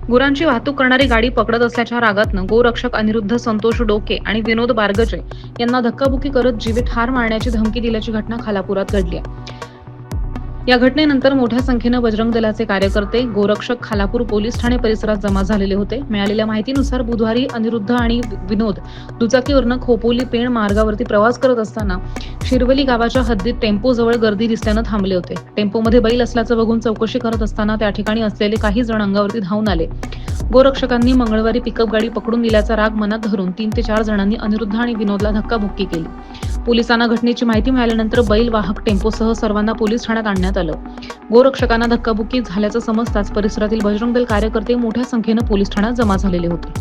गुरांची वाहतूक करणारी गाडी पकडत असल्याच्या रागातनं गोरक्षक अनिरुद्ध संतोष डोके आणि विनोद बारगजे यांना धक्काबुक्की करत जीवे ठार मारण्याची धमकी दिल्याची घटना खालापुरात घडली आहे। या घटनेनंतर मोठ्या संख्येनं बजरंग दलाचे कार्यकर्ते गोरक्षक खालापूर पोलीस ठाणे परिसरात जमा झालेले होते। मिळालेल्या माहितीनुसार बुधवारी अनिरुद्ध आणि विनोद दुचाकीवरनं खोपोली पेण मार्गावरती प्रवास करत असताना शिरवली गावाच्या हद्दीत टेम्पोजवळ गर्दी दिसल्यानं थांबले होते। टेम्पोमध्ये बैल असल्याचं बघून चौकशी करत असताना त्या ठिकाणी असलेले काही जण अंगावरती धावून आले। गोरक्षकांनी मंगळवारी पिकअप गाडी पकडून दिल्याचा राग मनात धरून 3 ते 4 जणांनी अनिरुद्ध आणि विनोदला धक्काबुक्की केली। पोलिसांना घटनेची माहिती मिळाल्यानंतर बैल वाहक टेम्पोसह सर्वांना पोलीस ठाण्यात आणण्यात आलं। गोरक्षकांना धक्काबुक्की झाल्याचं समजताच परिसरातील बजरंग दल कार्यकर्ते मोठ्या संख्येनं पोलीस ठाण्यात जमा झालेले होते।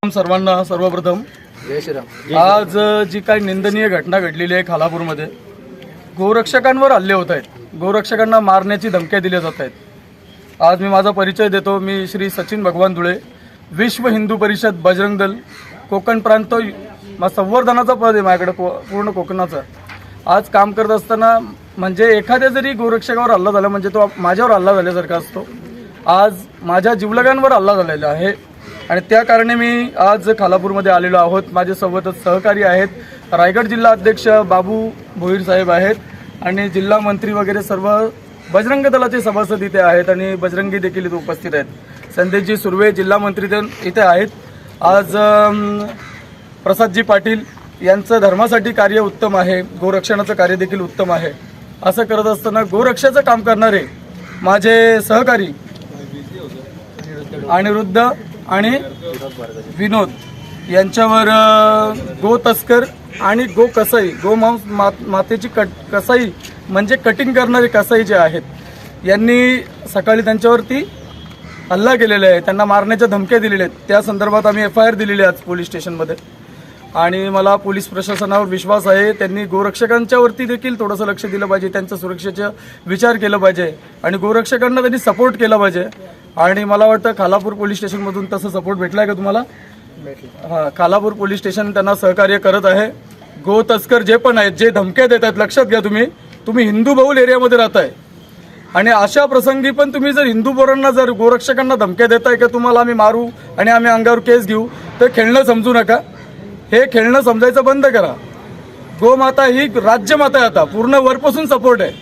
सर्वांना सर्वप्रथम जय श्रीराम। आज जी काही निंदनीय घटना घडलेली आहे खालापूरमध्ये, गोरक्षकांवर हल्ले होत आहेत, गोरक्षकांना मारण्याची धमक्या दिल्या जात आहेत। आज मी माझा परिचय देतो। मी श्री सचिन भगवान धुळे, विश्व हिंदू परिषद बजरंग दल कोकण प्रांत संवर्धनाचा पद आहे माझ्याकडे पूर्ण कोकणाचा। आज काम करत असताना म्हणजे एखाद्या जरी गोरक्षकावर हल्ला झाला म्हणजे तो माझ्यावर हल्ला झाल्यासारखा असतो। आज माझ्या जीवलगांवर हल्ला झालेला आहे आणि त्या कारणे मी आज खालापूरमध्ये आलेलो आहोत। माझे सोबतच सहकारी आहेत, रायगड जिल्हा अध्यक्ष बाबू भोईर साहेब आहेत आणि जिल्हा मंत्री वगैरे सर्व बजरंग दलाचे सभासद इथे आहेत आणि बजरंगी देखील इथे उपस्थित आहेत। संदेशजी सुर्वे जिल्हा मंत्री इथे आहेत। आज प्रसादजी पाटील यांचं धर्मासाठी कार्य उत्तम आहे, गोरक्षणाचं कार्य देखील उत्तम आहे। असं करत असताना गोरक्षाचं काम करणारे माझे सहकारी अनिरुद्ध आणि विनोद यांच्यावर गो तस्कर आणि गो कसाई, गोमांस मातेची कसाई म्हणजे कटिंग करणारे कसाई जे आहेत, यांनी सकाळी त्यांच्यावरती हल्ला केलेला आहे, त्यांना मारण्याच्या धमक्या दिलेल्या आहेत। त्या संदर्भात आम्ही FIR दिलेली आहे आज पोलीस स्टेशनमध्ये आणि मला पोलीस प्रशासनावर विश्वास आहे। त्यांनी गोरक्षकांच्यावरती देखील थोडंसं लक्ष दिलं पाहिजे, त्यांच्या सुरक्षेचा विचार केला पाहिजे आणि गोरक्षकांना त्यांनी सपोर्ट केला पाहिजे। आणि मला वाटतं खालापूर पोलीस स्टेशनमधून तसं सपोर्ट भेटलाय का तुम्हाला? हां, खालापूर पोलीस स्टेशन त्यांना सहकार्य करत आहे। गो तस्कर जे पण आहेत, जे धमक्या देत आहेत, लक्षात घ्या तुम्ही हिंदू बहुल एरियामध्ये राहताय आणि अशा प्रसंगी पण तुम्ही जर हिंदू पोरांना जर गोरक्षकांना धमक्या देताय की तुम्हाला आम्ही मारू आणि आम्ही अंगावर केस घेऊ, तर खेळणं समजू नका। हे खेळणं समजायचं बंद करा। गोमाता ही राज्यमाता आहे, आता पूर्ण वरपासून सपोर्ट आहे,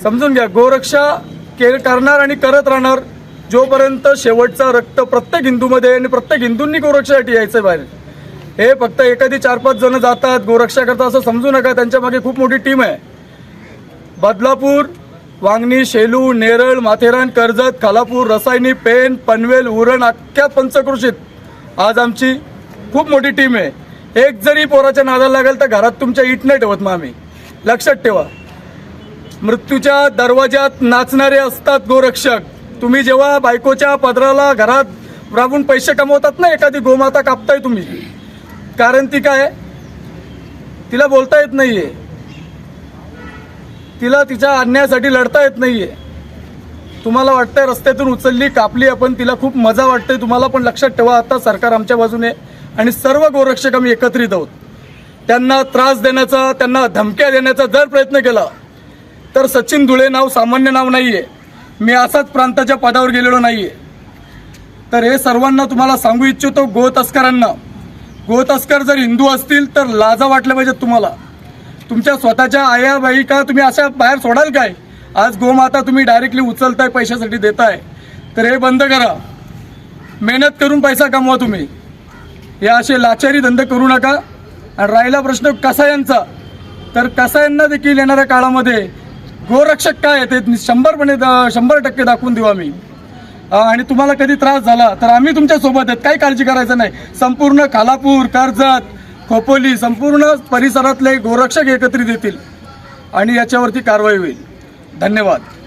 समजून घ्या। गोरक्षा करणार आणि करत राहणार जोपर्यंत शेवटचा रक्त प्रत्येक हिंदूमध्ये आणि प्रत्येक हिंदूंनी गोरक्षासाठी यायचं बाहेर। हे फक्त एखादी 4-5 जण जातात गोरक्षा करतात असं समजू नका, त्यांच्या मागे खूप मोठी टीम आहे। बदलापूर, वांगणी, शेलू, नेरळ, माथेरान, कर्जत, खालापूर, रसायनी, पेन, पनवेल, उरण, अख्ख्या पंचक्रोशीत आज आमची खूप मोठी टीम आहे। एक जरी पोराच्या नादाला लागेल तर घरात तुमच्या इट नाही ठेवत मग आम्ही, लक्षात ठेवा। मृत्यूच्या दरवाजात नाचणारे असतात गोरक्षक। तुम्ही जेव्हा बायकोच्या पदराला घरात राबून पैसे कमवतात ना, एखादी गोमाता कापताय तुम्ही, कारण ती काय, तिला बोलता येत नाहीये, तिला तिच्या अन्यायासाठी लढता येत नाहीये। तुम्हाला वाटतंय रस्त्यातून उचलली कापली आपण, तिला खूप मजा वाटते तुम्हाला, पण लक्षात ठेवा आता सरकार आमच्या बाजूने आणि सर्व गोरक्षक आम्ही एकत्रित आहोत। त्यांना त्रास देण्याचा, त्यांना धमक्या देण्याचा जर प्रयत्न केला तर सचिन धुळे नाव सामान्य नाव नाहीये, मी असाच प्रांताच्या पदावर गेलेलो नाहीये। तर हे सर्वांना तुम्हाला सांगू इच्छितो, गो तस्करांना, गो तस्कर जर हिंदू असतील तर लाजा वाटल्या पाहिजेत तुम्हाला। तुमच्या स्वतःच्या आया बाई का तुम्ही अशा बाहेर सोडाल काय? आज गोमाता तुम्ही डायरेक्टली उचलताय, पैशासाठी देताय, तर हे बंद करा। मेहनत करून पैसा कमवा तुम्ही, हे असे लाचारी धंदे करू नका। आणि राहिला प्रश्न कसायांचा, तर कसायांना देखील येणाऱ्या काळामध्ये गोरक्षक काय आहे ते 100% दाखवून देऊ आम्ही। आणि तुम्हाला कधी त्रास झाला तर आम्ही तुमच्या सोबत आहेत, काही काळजी करायचं नाही। संपूर्ण खालापूर, कर्जत, खोपोली, संपूर्ण परिसरातले गोरक्षक एकत्रित येतील आणि याच्यावरती कारवाई होईल। धन्यवाद।